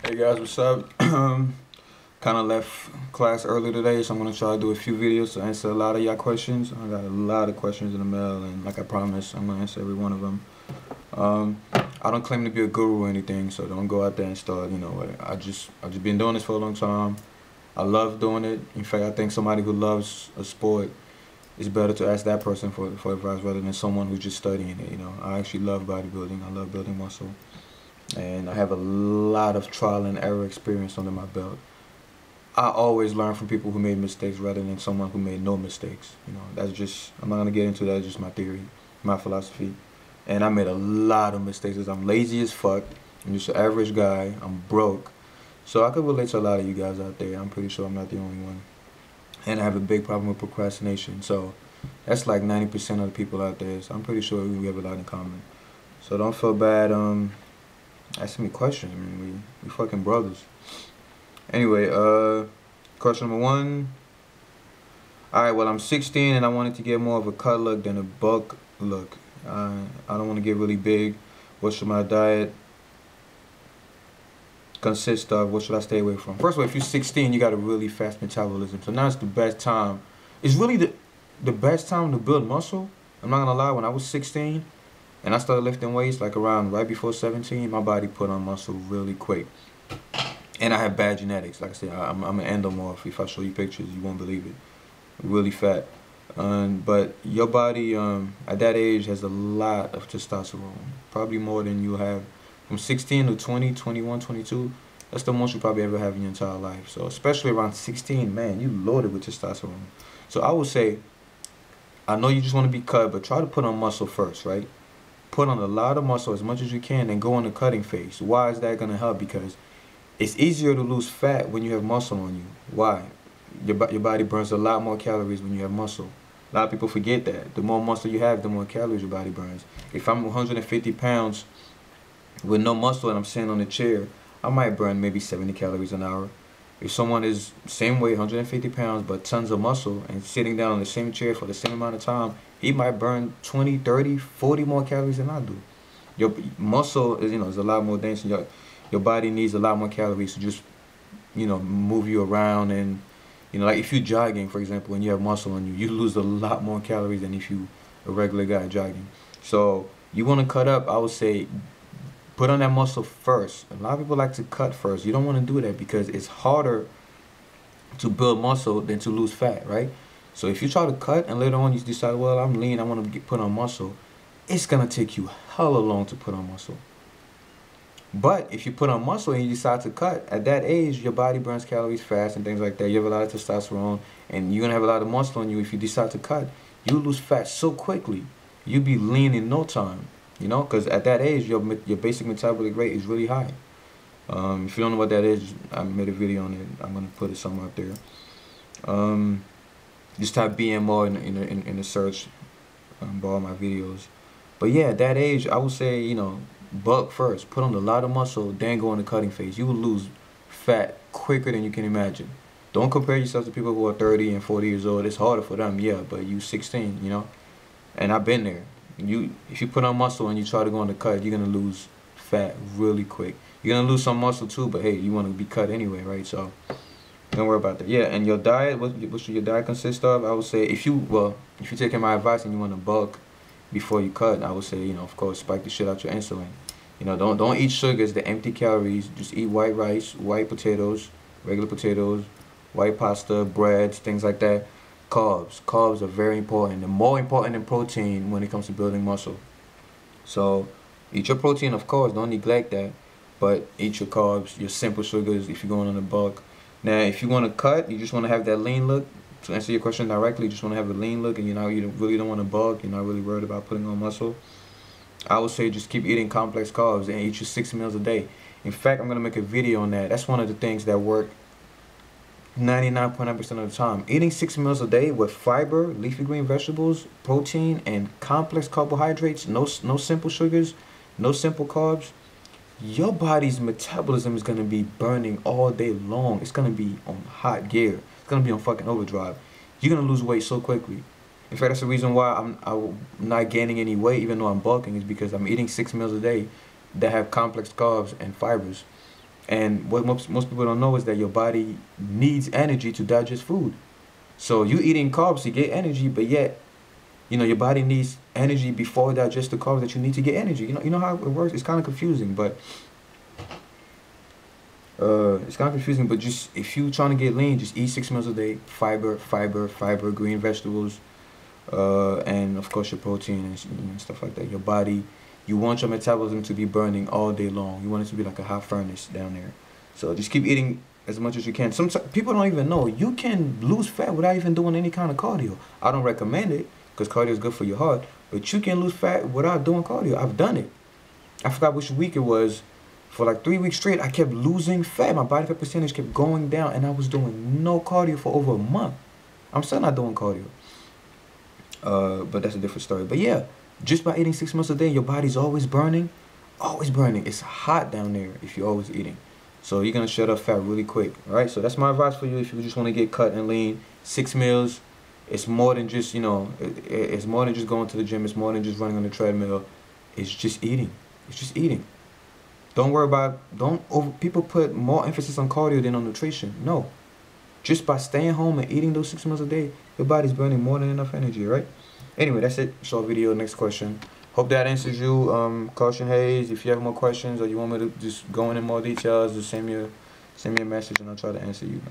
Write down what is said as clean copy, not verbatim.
Hey guys, what's up? Kind of left class early today, so I'm gonna try to do a few videos to answer a lot of y'all questions. I got a lot of questions in the mail, and like I promised, I'm gonna answer every one of them. I don't claim to be a guru or anything, so don't go out there and start. I just been doing this for a long time. I love doing it. In fact, I think somebody who loves a sport, it's better to ask that person for advice rather than someone who's just studying it. I actually love bodybuilding. I love building muscle, and I have a lot of trial and error experience under my belt. I always learn from people who made mistakes rather than someone who made no mistakes. That's just, I'm not gonna get into that. It's just my theory, my philosophy. And I made a lot of mistakes because I'm lazy as fuck. I'm just an average guy. I'm broke. So I could relate to a lot of you guys out there. I'm pretty sure I'm not the only one. And I have a big problem with procrastination. So that's like 90% of the people out there. So I'm pretty sure we have a lot in common. So don't feel bad asking me questions. I mean, we fucking brothers. Anyway, question number one. Alright, well, I'm 16 and I wanted to get more of a cut look than a bulk look. I don't want to get really big. What should my diet consist of? What should I stay away from? First of all, if you're 16, you got a really fast metabolism. So now it's the best time. It's really the best time to build muscle. I'm not going to lie, when I was 16 and I started lifting weights, like around right before 17, my body put on muscle really quick. And I have bad genetics. Like I said, I'm an endomorph. If I show you pictures, you won't believe it. Really fat. But your body at that age has a lot of testosterone. Probably more than you have from 16 to 20, 21, 22. That's the most you probably ever have in your entire life. So especially around 16, man, you loaded with testosterone. So I would say, I know you just want to be cut, but try to put on muscle first, right? Put on a lot of muscle as much as you can and go on the cutting phase. Why is that going to help? Because it's easier to lose fat when you have muscle on you. Why? Your body burns a lot more calories when you have muscle. A lot of people forget that. The more muscle you have, the more calories your body burns. If I'm 150 pounds with no muscle and I'm sitting on a chair, I might burn maybe 70 calories an hour. If someone is same weight, 150 pounds, but tons of muscle and sitting down on the same chair for the same amount of time, he might burn 20, 30, 40 more calories than I do. Your muscle is, is a lot more dense. Your body needs a lot more calories to just, move you around. And, like if you're jogging, for example, and you have muscle on you, you lose a lot more calories than if you a regular guy jogging. So you want to cut up, I would say, put on that muscle first. A lot of people like to cut first. You don't want to do that because it's harder to build muscle than to lose fat, right? So if you try to cut and later on you decide, well, I'm lean, I want to put on muscle, it's going to take you hella long to put on muscle. But if you put on muscle and you decide to cut, at that age, your body burns calories fast and things like that. You have a lot of testosterone, and you're going to have a lot of muscle on you. If you decide to cut, you lose fat so quickly. You'll be lean in no time, because at that age, your basic metabolic rate is really high. If you don't know what that is, I made a video on it. I'm going to put it somewhere up there. Just type BMR in the search bar of my videos. But yeah, at that age, I would say, bulk first. Put on a lot of muscle, then go in the cutting phase. You will lose fat quicker than you can imagine. Don't compare yourself to people who are 30 and 40 years old. It's harder for them, yeah, but you 16, And I've been there. If you put on muscle and you try to go on the cut, you're going to lose fat really quick. You're going to lose some muscle too, but hey, you want to be cut anyway, right? So don't worry about that. Yeah, and your diet, what should your diet consist of? I would say if you're taking my advice and you want to bulk before you cut, I would say, of course, spike the shit out your insulin. Don't eat sugars, the empty calories. Just eat white rice, white potatoes, regular potatoes, white pasta, breads, things like that. Carbs. Carbs are very important. They're more important than protein when it comes to building muscle. So eat your protein, of course, don't neglect that. But eat your carbs, your simple sugars if you're going on a bulk. Now, if you want to cut, you just want to have that lean look. To answer your question directly, you just want to have a lean look and you really don't want to bulk, you're not really worried about putting on muscle, I would say just keep eating complex carbs and eat your 6 meals a day. In fact, I'm going to make a video on that. That's one of the things that work 99.9% of the time. Eating 6 meals a day with fiber, leafy green vegetables, protein, and complex carbohydrates, no simple sugars, no simple carbs, your body's metabolism is going to be burning all day long. It's going to be on hot gear. It's going to be on fucking overdrive. You're going to lose weight so quickly. In fact, that's the reason why I'm not gaining any weight even though I'm bulking, is because I'm eating 6 meals a day that have complex carbs and fibers. And what most people don't know is that your body needs energy to digest food. So you eating carbs to get energy, but yet, your body needs energy before it digests the carbs that you need to get energy. You know how it works? It's kind of confusing, but just if you trying to get lean, just eat 6 meals a day, fiber, green vegetables, and of course your protein and stuff like that. Your body, you want your metabolism to be burning all day long. You want it to be like a hot furnace down there. So just keep eating as much as you can. Sometimes people don't even know you can lose fat without even doing any kind of cardio. I don't recommend it because cardio is good for your heart, but you can lose fat without doing cardio. I've done it. I forgot which week it was. For like 3 weeks straight, I kept losing fat. My body fat percentage kept going down, and I was doing no cardio for over a month. I'm still not doing cardio. But that's a different story. But yeah, just by eating 6 meals a day, your body's always burning. Always burning. It's hot down there if you're always eating. So you're going to shed off fat really quick. Alright, so that's my advice for you if you just want to get cut and lean. 6 meals. It's more than just, it's more than just going to the gym. It's more than just running on the treadmill. It's just eating. It's just eating. Don't worry about, people put more emphasis on cardio than on nutrition. No. Just by staying home and eating those 6 meals a day, your body's burning more than enough energy, right? Anyway, that's it. Short video. Next question. Hope that answers you. Caution Hayes. If you have more questions or you want me to just go in more details, just send me a message and I'll try to answer you.